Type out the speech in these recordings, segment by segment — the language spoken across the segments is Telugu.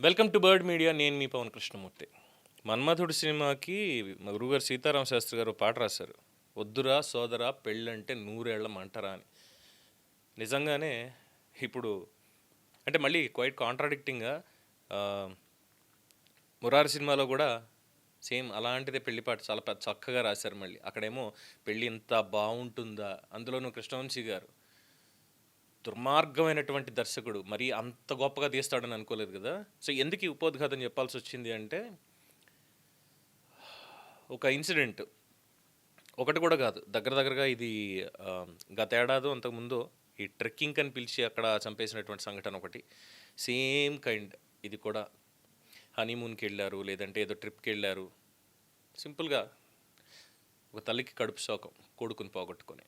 Welcome to bird media. నేను మీ పవన్ కృష్ణమూర్తి. మన్మధుడు సినిమాకి మా గురువుగారు సీతారామ శాస్త్రి గారు పాట రాశారు. వద్దురా సోదరా పెళ్ళంటే నూరేళ్ల మంటరా అని. నిజంగానే ఇప్పుడు అంటే మళ్ళీ క్వైట్ కాంట్రాడిక్టింగ్గా మురారి సినిమాలో కూడా సేమ్ అలాంటిదే పెళ్లి పాట చాలా చక్కగా రాశారు. మళ్ళీ అక్కడేమో పెళ్ళి ఇంత బాగుంటుందా, అందులోనూ కృష్ణవంశీ గారు దుర్మార్గమైనటువంటి దర్శకుడు, మరి అంత గొప్పగా తీస్తాడని అనుకోలేదు కదా. సో ఎందుకు ఈ ఉపోద్ఘాతం చెప్పాల్సి వచ్చింది అంటే, ఒక ఇన్సిడెంట్ ఒకటి కూడా కాదు, దగ్గరగా ఇది గత ఏడాది అంతకుముందు ఈ ట్రెక్కింగ్ అని పిలిచి అక్కడ చంపేసినటువంటి సంఘటన ఒకటి. సేమ్ కైండ్ ఇది కూడా. హనీమూన్కి వెళ్ళారు, లేదంటే ఏదో ట్రిప్కి వెళ్ళారు, సింపుల్గా ఒక తల్లికి కడుపు శోకం, కొడుకుని పోగొట్టుకొని.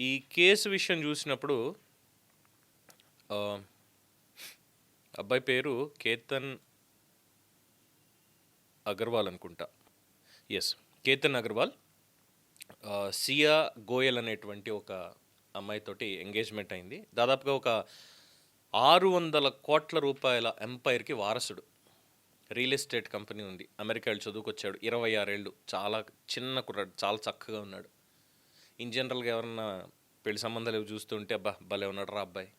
ఈ కేసు విషయం చూసినప్పుడు అబ్బాయి పేరు కేతన్ అగర్వాల్ అనుకుంటా. ఎస్, కేతన్ అగర్వాల్. సియా గోయల్ అనేటువంటి ఒక అమ్మాయితోటి ఎంగేజ్మెంట్ అయింది. దాదాపుగా ఒక 600 కోట్ల రూపాయల ఎంపైర్కి వారసుడు. రియల్ ఎస్టేట్ కంపెనీ ఉంది, అమెరికా వెళ్ళి చదువుకొచ్చాడు. 26 ఏళ్ళు, చాలా చిన్న కుర్రాడు, చాలా చక్కగా ఉన్నాడు. ఇన్ జనరల్గా ఎవరన్నా పెళ్లి సంబంధాలు ఏవి చూస్తుంటే అబ్బా భలే ఉన్నాడు రా అబ్బాయి,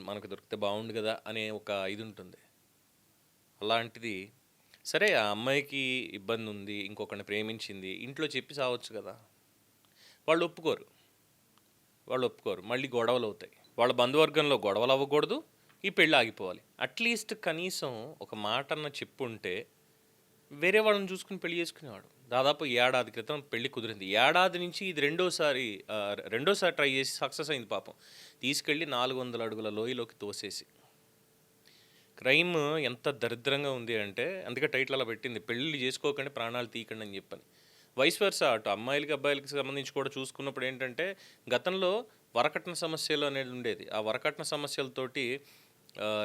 మనకు దొరికితే బాగుండు కదా అనే ఒక ఇది ఉంటుంది. అలాంటిది సరే, ఆ అమ్మాయికి ఇబ్బంది ఉంది, ఇంకొకరిని ప్రేమించింది, ఇంట్లో చెప్పి సావచ్చు కదా. వాళ్ళు ఒప్పుకోరు. మళ్ళీ గొడవలు అవుతాయి. వాళ్ళ బంధువర్గంలో గొడవలు అవ్వకూడదు, ఈ పెళ్ళి ఆగిపోవాలి. అట్లీస్ట్ కనీసం ఒక మాట అన్న చెప్పుంటే వేరే వాళ్ళని చూసుకుని పెళ్లి చేసుకునేవాడు. దాదాపు ఏడాది క్రితం పెళ్లి కుదిరింది. ఏడాది నుంచి ఇది రెండోసారి ట్రై చేసి సక్సెస్ అయింది. పాపం తీసుకెళ్ళి 400 అడుగుల లోయలోకి తోసేసి. క్రైమ్ ఎంత దరిద్రంగా ఉంది అంటే, అందుకే టైటిల్ అలా పెట్టింది, పెళ్ళి చేసుకోకండి ప్రాణాలు తీయకండి అని చెప్పని. వైస్ వర్సా, అటు అమ్మాయిలకి అబ్బాయిలకి సంబంధించి కూడా చూసుకున్నప్పుడు ఏంటంటే, గతంలో వరకట్న సమస్యలు అనేది ఉండేది. ఆ వరకట్న సమస్యలతోటి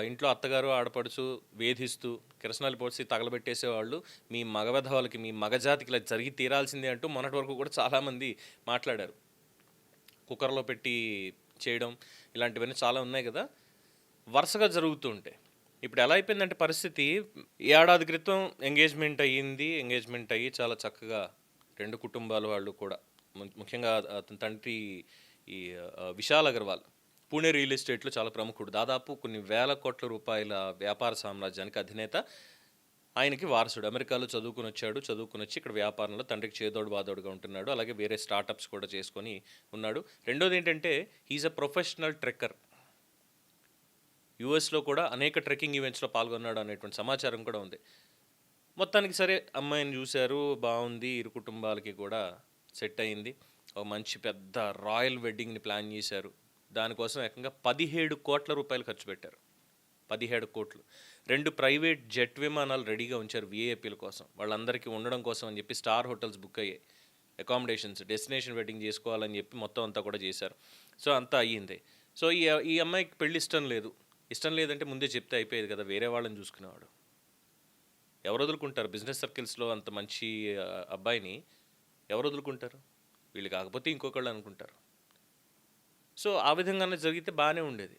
ఇంట్లో అత్తగారు ఆడపడుచు వేధిస్తూ కిరసనాలు పోసి తగలబెట్టేసేవాళ్ళు. మీ మగవధవాళ్ళకి, మీ మగజాతికి ఇలా జరిగి తీరాల్సిందే అంటూ మొన్నటి వరకు కూడా చాలామంది మాట్లాడారు. కుక్కర్లో పెట్టి చేయడం ఇలాంటివన్నీ చాలా ఉన్నాయి కదా, వరుసగా జరుగుతూ ఉంటాయి. ఇప్పుడు ఎలా అయిపోయిందంటే పరిస్థితి, ఏడాది క్రితం ఎంగేజ్మెంట్ అయ్యి చాలా చక్కగా రెండు కుటుంబాల వాళ్ళు కూడా, ముఖ్యంగా అతని తండ్రి ఈ విశాల్ అగర్వాల్ పూణే రియల్ ఎస్టేట్లో చాలా ప్రముఖుడు. దాదాపు కొన్ని వేల కోట్ల రూపాయల వ్యాపార సామ్రాజ్యానికి అధినేత. ఆయనకి వారసుడు. అమెరికాలో చదువుకుని వచ్చి ఇక్కడ వ్యాపారంలో తండ్రికి చేదోడు బాదోడుగా ఉంటున్నాడు. అలాగే వేరే స్టార్టప్స్ కూడా చేసుకొని ఉన్నాడు. రెండోది ఏంటంటే, హీఈస్ అ ప్రొఫెషనల్ ట్రెక్కర్. యూఎస్లో కూడా అనేక ట్రెక్కింగ్ ఈవెంట్స్లో పాల్గొన్నాడు అనేటువంటి సమాచారం కూడా ఉంది. మొత్తానికి సరే, అమ్మాయిని చూశారు, బాగుంది, ఇరు కుటుంబాలకి కూడా సెట్ అయింది. ఒక మంచి పెద్ద రాయల్ వెడ్డింగ్ని ప్లాన్ చేశారు. దానికోసం ఏకంగా 17 కోట్ల రూపాయలు ఖర్చు పెట్టారు. 17 కోట్లు. 2 ప్రైవేట్ జెట్ విమానాలు రెడీగా ఉంచారు విఐపీల కోసం, వాళ్ళందరికీ ఉండడం కోసం అని చెప్పి. స్టార్ హోటల్స్ బుక్ అయ్యాయి, అకామిడేషన్స్, డెస్టినేషన్ వెడ్డింగ్ చేసుకోవాలని చెప్పి మొత్తం అంతా కూడా చేశారు. సో అంతా అయ్యింది. సో ఈ అమ్మాయికి పెళ్ళి ఇష్టం లేదంటే ముందే చెప్తే అయిపోయేది కదా, వేరే వాళ్ళని చూసుకునేవాడు. ఎవరు వదులుకుంటారు? బిజినెస్ సర్కిల్స్లో అంత మంచి అబ్బాయిని ఎవరు వదులుకుంటారు? వీళ్ళు కాకపోతే ఇంకొకళ్ళు అనుకుంటారు. సో ఆ విధంగానే జరిగితే బాగానే ఉండేది.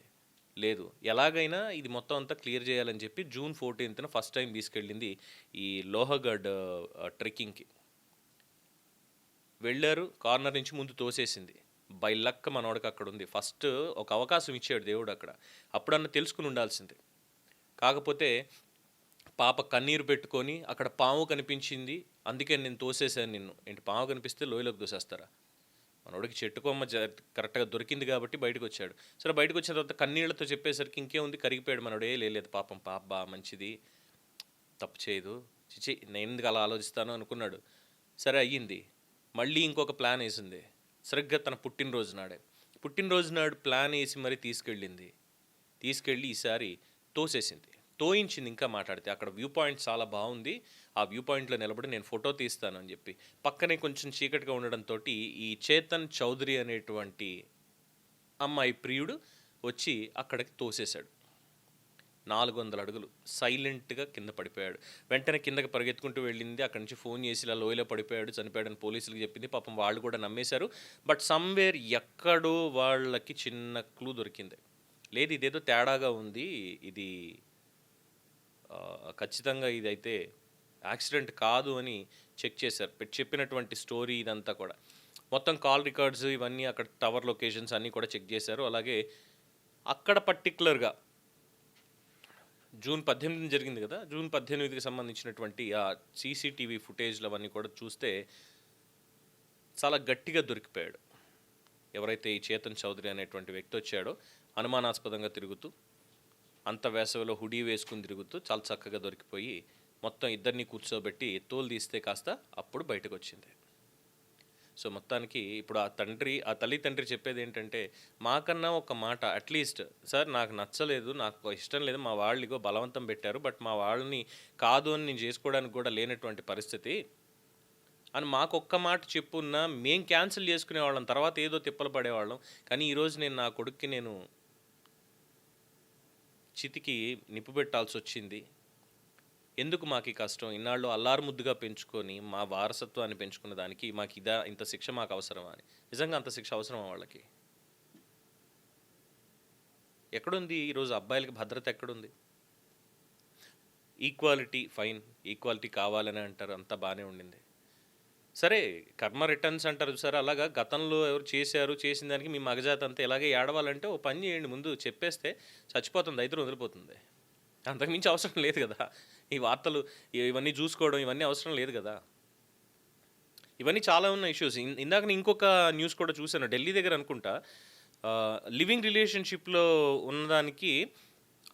లేదు, ఎలాగైనా ఇది మొత్తం అంతా క్లియర్ చేయాలని చెప్పి జూన్ 14న ఫస్ట్ టైం తీసుకెళ్ళింది ఈ లోహగఢ్ ట్రెక్కింగ్కి. వెళ్ళారు, కార్నర్ నుంచి ముందు తోసేసింది. బై లక్ మనోడికి అక్కడ ఉంది. ఫస్ట్ ఒక అవకాశం ఇచ్చాడు దేవుడు అక్కడ, అప్పుడన్నా తెలుసుకుని ఉండాల్సింది. కాకపోతే పాప కన్నీరు పెట్టుకొని, అక్కడ పాము కనిపించింది అందుకే నేను తోసేసాను నిన్ను. ఏంటి, పాము కనిపిస్తే లోయలోకి తోసేస్తారా? మనోడికి చెట్టు కొమ్మ కరెక్ట్గా దొరికింది కాబట్టి బయటకు వచ్చాడు. సరే, బయటకు వచ్చిన తర్వాత కన్నీళ్లతో చెప్పేసరికి ఇంకేముంది, కరిగిపోయాడు మనోడే. లేదు పాపం, పాప బాగా మంచిది, తప్పు చేయదు, చిచి నేను ఎందుకు అలా ఆలోచిస్తాను అనుకున్నాడు. సరే అయ్యింది. మళ్ళీ ఇంకొక ప్లాన్ వేసింది, సరిగ్గా తన పుట్టినరోజు నాడు ప్లాన్ వేసి మరీ తీసుకెళ్ళి ఈసారి తోయించింది. ఇంకా మాట్లాడితే అక్కడ వ్యూ పాయింట్ చాలా బాగుంది, ఆ వ్యూ పాయింట్లో నిలబడి నేను ఫోటో తీస్తాను అని చెప్పి. పక్కనే కొంచెం చీకటిగా ఉండడంతో ఈ చేతన్ చౌదరి అనేటువంటి అమ్మాయి ప్రియుడు వచ్చి అక్కడికి తోసేశాడు. 400 అడుగులు సైలెంట్గా కింద పడిపోయాడు. వెంటనే కిందకి పరిగెత్తుకుంటూ వెళ్ళింది, అక్కడి నుంచి ఫోన్ చేసి ఇలా లోయలో పడిపోయాడు, చనిపోయాడని పోలీసులకు చెప్పింది. పాపం వాళ్ళు కూడా నమ్మేశారు. బట్ సమ్వేర్ ఎక్కడో వాళ్ళకి చిన్న క్లూ దొరికింది. లేదు ఇదేదో తేడాగా ఉంది, ఇది ఖచ్చితంగా ఇదైతే యాక్సిడెంట్ కాదు అని చెక్ చేశారు. చెప్పినటువంటి స్టోరీ ఇదంతా కూడా మొత్తం కాల్ రికార్డ్స్ ఇవన్నీ అక్కడ టవర్ లొకేషన్స్ అన్నీ కూడా చెక్ చేశారు. అలాగే అక్కడ పర్టికులర్గా జూన్ 18 జరిగింది కదా, జూన్ 18కి సంబంధించినటువంటి ఆ సీసీటీవీ ఫుటేజ్లు అవన్నీ కూడా చూస్తే చాలా గట్టిగా దొరికిపోయాడు. ఎవరైతే ఈ చేతన్ చౌదరి అనేటువంటి వ్యక్తి వచ్చాడో అనుమానాస్పదంగా తిరుగుతూ, అంత వేసవిలో హుడీ వేసుకుని తిరుగుతూ చాలా చక్కగా దొరికిపోయి మొత్తం ఇద్దరిని కూర్చోబెట్టి తోలు తీస్తే కాస్త అప్పుడు బయటకు వచ్చింది. సో మొత్తానికి ఇప్పుడు ఆ తల్లి తండ్రి చెప్పేది ఏంటంటే, మాకన్నా ఒక మాట అట్లీస్ట్ సార్ నాకు నచ్చలేదు, నాకు ఇష్టం లేదు, మా వాళ్ళు ఇగో బలవంతం పెట్టారు, బట్ మా వాళ్ళని కాదు అని నేను చేసుకోవడానికి కూడా లేనటువంటి పరిస్థితి అని మాకొక్క మాట చెప్పున్నా మేం క్యాన్సిల్ చేసుకునేవాళ్ళం, తర్వాత ఏదో తిప్పలు పడేవాళ్ళం. కానీ ఈరోజు నేను నా కొడుక్కి నేను చితికి నిప్పు పెట్టాల్సి వచ్చింది. ఎందుకు మాకు ఈ కష్టం? ఇన్నాళ్ళు అల్లారు ముద్దుగా పెంచుకొని మా వారసత్వాన్ని పెంచుకున్న దానికి మాకు ఇంత శిక్ష మాకు అవసరమా అని. నిజంగా అంత శిక్ష అవసరమా వాళ్ళకి? ఎక్కడుంది ఈరోజు అబ్బాయిలకి భద్రత? ఎక్కడుంది? ఈక్వాలిటీ ఫైన్, ఈక్వాలిటీ కావాలని అంటారు, అంతా బాగానే ఉండింది. సరే కర్మ రిటర్న్స్ అంటారు సరే, అలాగా గతంలో ఎవరు చేసిన దానికి మీ మగజాత అంతా ఇలాగే ఏడవాలంటే ఓ పని చేయండి, ముందు చెప్పేస్తే చచ్చిపోతుంది, అయితే వదిలిపోతుంది. అంతకుమించి అవసరం లేదు కదా. ఈ వార్తలు ఇవన్నీ చూసుకోవడం ఇవన్నీ అవసరం లేదు కదా. ఇవన్నీ చాలా ఉన్న ఇష్యూస్. ఇందాక నేను ఇంకొక న్యూస్ కూడా చూశాను, ఢిల్లీ దగ్గర అనుకుంటా, లివింగ్ రిలేషన్షిప్లో ఉన్నదానికి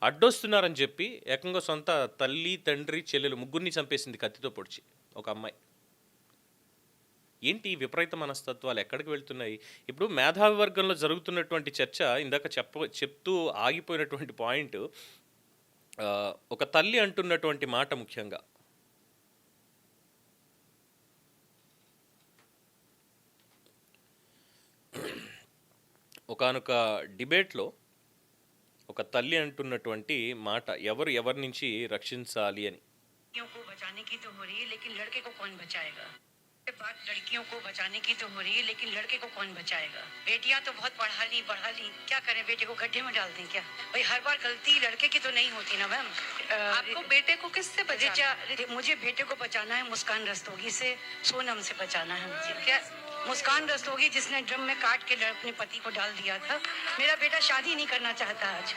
అడ్డొస్తున్నారని చెప్పి ఏకంగా సొంత తల్లి తండ్రి చెల్లెలు ముగ్గురిని చంపేసింది కత్తితో పొడిచి ఒక అమ్మాయి. ఏంటి విపరీత మనస్తత్వాలు ఎక్కడికి వెళ్తున్నాయి? ఇప్పుడు మేధావి వర్గంలో జరుగుతున్నటువంటి చర్చ ఇందాక చెప్తూ ఆగిపోయినటువంటి పాయింట్, ఒక తల్లి అంటున్నటువంటి మాట ముఖ్యంగా, ఒకానొక డిబేట్లో ఒక తల్లి అంటున్నటువంటి మాట, ఎవరి నుంచి రక్షించాలి అని. बात लड़कियों को बचाने की तो हो रही है, लेकिन लड़के को कौन बचाएगा? बेटियां तो बहुत बढ़ा ली, क्या करें? बेटे को गड्ढे में डाल दें क्या? भाई हर बार गलती लड़के की तो नहीं होती ना मैम। आपको बेटे को किससे बचाना? मुझे बेटे को बचाना है मुस्कान रस्तोगी से, सोनम से बचाना है मुझे। क्या मुस्कान रस्तोगी जिसने ड्रम में काट के अपने पति को डाल दिया था। मेरा बेटा शादी नहीं करना चाहता आज।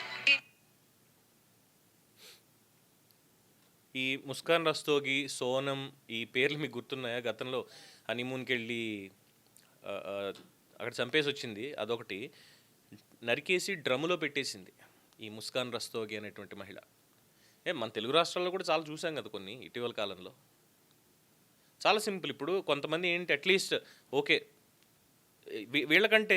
ఈ ముస్కాన్ రస్తోగి, సోనం, ఈ పేర్లు మీకు గుర్తున్నాయా? గతంలో హనీమూన్కి వెళ్ళి అక్కడ చంపేసి వచ్చింది, అదొకటి. నరికేసి డ్రమ్ములో పెట్టేసింది ఈ ముస్కాన్ రస్తోగి అనేటువంటి మహిళ. మన తెలుగు రాష్ట్రాల్లో కూడా చాలా చూసాం కదా కొన్ని ఇటీవల కాలంలో. చాలా సింపుల్. ఇప్పుడు కొంతమంది ఏంటి, అట్లీస్ట్ ఓకే వీళ్ళకంటే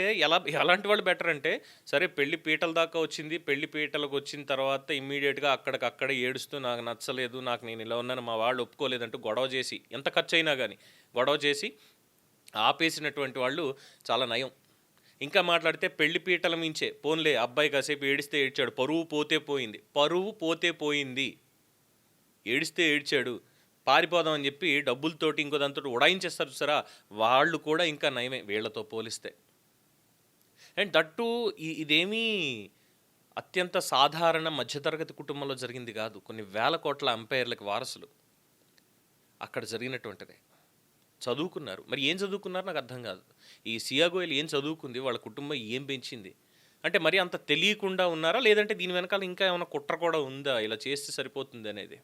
ఎలాంటి వాళ్ళు బెటర్ అంటే, సరే పెళ్లి పీటల దాకా వచ్చింది, పెళ్లి పీటలకు వచ్చిన తర్వాత ఇమ్మీడియట్గా అక్కడికక్కడ ఏడుస్తూ నాకు నచ్చలేదు, నాకు నేను ఇలా ఉన్నాను, మా వాళ్ళు ఒప్పుకోలేదంటూ గొడవ చేసి, ఎంత ఖర్చు అయినా కానీ గొడవ చేసి ఆపేసినటువంటి వాళ్ళు చాలా నయం. ఇంకా మాట్లాడితే పెళ్లి పీటల మించే పోన్లే అబ్బాయి కాసేపు ఏడిస్తే ఏడ్చాడు, పరువు పోతే పోయింది, ఏడిస్తే ఏడ్చాడు, పారిపోదాం అని చెప్పి డబ్బులతోటి ఇంకో దాంతో ఉడాయించేస్తారు చూసారా, వాళ్ళు కూడా ఇంకా నయమే వీళ్లతో పోలిస్తే. అండ్ దట్టు ఇదేమీ అత్యంత సాధారణ మధ్యతరగతి కుటుంబంలో జరిగింది కాదు, కొన్ని వేల కోట్ల అంపైర్లకు వారసులు అక్కడ జరిగినటువంటిదే. చదువుకున్నారు, మరి ఏం చదువుకున్నారు నాకు అర్థం కాదు. ఈ సియా గోయల్ ఏం చదువుకుంది, వాళ్ళ కుటుంబం ఏం పెంచింది అంటే, మరి అంత తెలియకుండా ఉన్నారా, లేదంటే దీని వెనకాల ఇంకా ఏమైనా కుట్ర కూడా ఉందా, ఇలా చేస్తే సరిపోతుంది అనేది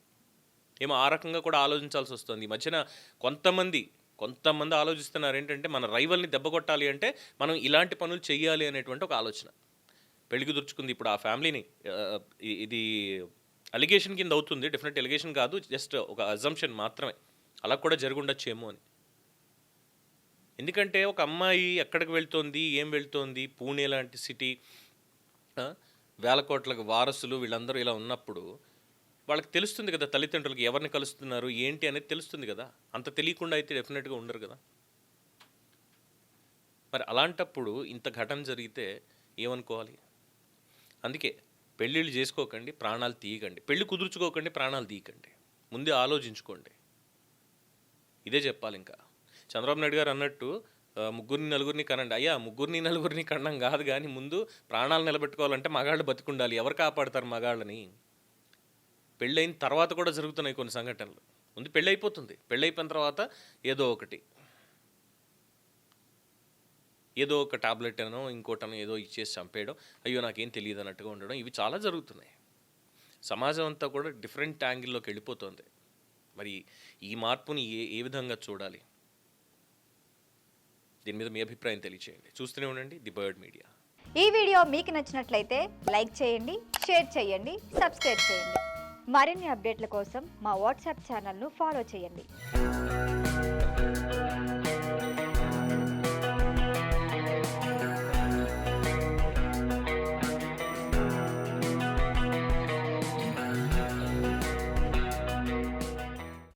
ఏమో ఆ రకంగా కూడా ఆలోచించాల్సి వస్తుంది. ఈ మధ్యన కొంతమంది ఆలోచిస్తున్నారు ఏంటంటే, మన రైవల్ని దెబ్బ కొట్టాలి అంటే మనం ఇలాంటి పనులు చెయ్యాలి అనేటువంటి ఒక ఆలోచన. పెళ్లికి దుర్చుకుంది ఇప్పుడు ఆ ఫ్యామిలీని, ఇది అలిగేషన్ కింద అవుతుంది, డెఫినెట్ అలిగేషన్ కాదు, జస్ట్ ఒక అజంప్షన్ మాత్రమే, అలా కూడా జరుగుండొచ్చేమో అని. ఎందుకంటే ఒక అమ్మాయి ఎక్కడికి వెళ్తోంది, ఏం వెళ్తోంది, పూణే లాంటి సిటీ, వేల కోట్లకు వారసులు వీళ్ళందరూ ఇలా ఉన్నప్పుడు వాళ్ళకి తెలుస్తుంది కదా, తల్లిదండ్రులకి ఎవరిని కలుస్తున్నారు ఏంటి అనేది తెలుస్తుంది కదా. అంత తెలియకుండా అయితే డెఫినెట్గా ఉండరు కదా. మరి అలాంటప్పుడు ఇంత ఘటన జరిగితే ఏమనుకోవాలి? అందుకే పెళ్ళిళ్ళు చేసుకోకండి, ప్రాణాలు తీయకండి, పెళ్ళి కుదుర్చుకోకండి, ప్రాణాలు తీయకండి, ముందే ఆలోచించుకోండి. ఇదే చెప్పాలి. ఇంకా చంద్రబాబు నాయుడు గారు అన్నట్టు ముగ్గురిని నలుగురిని కనండి. అయ్యా ముగ్గురిని నలుగురిని కనడం కాదు కానీ ముందు ప్రాణాలు నిలబెట్టుకోవాలంటే మగాళ్ళు బతికుండాలి. ఎవరు కాపాడతారు మగాళ్ళని? పెళ్ళైన తర్వాత కూడా జరుగుతున్నాయి కొన్ని సంఘటనలు. ముందు పెళ్ళి అయిపోతుంది, పెళ్ళి అయిపోయిన తర్వాత ఏదో ఒక టాబ్లెట్ అనో ఇంకోటనో ఏదో ఇచ్చేసి చంపేయడం, అయ్యో నాకేం తెలియదు అన్నట్టుగా ఉండడం, ఇవి చాలా జరుగుతున్నాయి. సమాజం అంతా కూడా డిఫరెంట్ యాంగిల్లోకి వెళ్ళిపోతుంది. మరి ఈ మార్పుని ఏ విధంగా చూడాలి? దీని మీద మీ అభిప్రాయం తెలియచేయండి. చూస్తూనే ఉండండి ది బర్డ్ మీడియా. ఈ వీడియో మీకు నచ్చినట్లయితే లైక్ చేయండి, షేర్ చేయండి, సబ్స్క్రైబ్ చేయండి. మరిన్ని అప్డేట్ల కోసం మా వాట్సాప్ ఛానల్ను ఫాలో చేయండి.